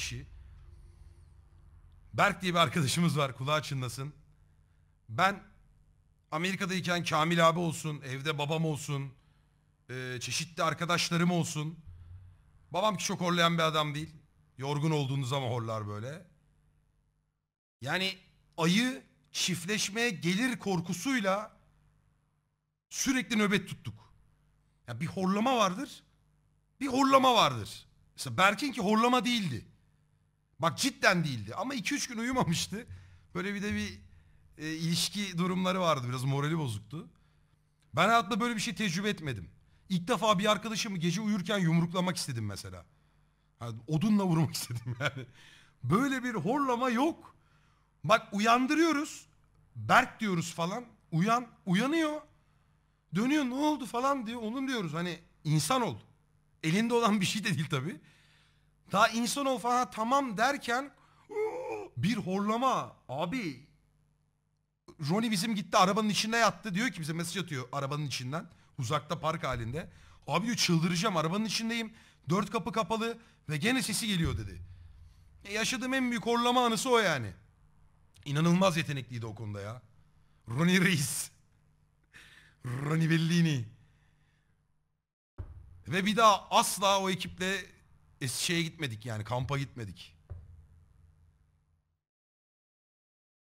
kişi. Berk diye bir arkadaşımız var, kulağı çınlasın. Ben Amerika'dayken Kamil abi olsun, evde babam olsun, çeşitli arkadaşlarım olsun. Babam ki çok horlayan bir adam değil. Yorgun olduğunuz zaman horlar böyle. Yani ayı çiftleşmeye gelir korkusuyla sürekli nöbet tuttuk. Yani bir horlama vardır, bir horlama vardır. Mesela Berk'inki horlama değildi. Bak cidden değildi ama 2-3 gün uyumamıştı. Böyle bir de bir ilişki durumları vardı, biraz morali bozuktu. Ben hayatımda böyle bir şey tecrübe etmedim. İlk defa bir arkadaşımı gece uyurken yumruklamak istedim mesela. Yani odunla vurmak istedim yani. Böyle bir horlama yok. Bak uyandırıyoruz. Berk diyoruz falan. Uyanıyor. Dönüyor, ne oldu falan diyor. Onun diyoruz hani insan ol. Elinde olan bir şey de değil tabii. Daha insan ol falan tamam derken bir horlama. Abi Ronnie bizim gitti arabanın içinde yattı. Diyor ki bize mesaj atıyor arabanın içinden. Uzakta park halinde. Abi diyor çıldıracağım, arabanın içindeyim. 4 kapı kapalı ve gene sesi geliyor dedi. Yaşadığım en büyük horlama anısı o yani. İnanılmaz yetenekliydi o konuda ya. Ronnie Reis. Ronnie Bellini. Ve bir daha asla o ekiple şeye gitmedik yani, kampa gitmedik.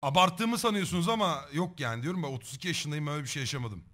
Abarttığımı sanıyorsunuz ama yok yani, diyorum ben 32 yaşındayım, öyle bir şey yaşamadım.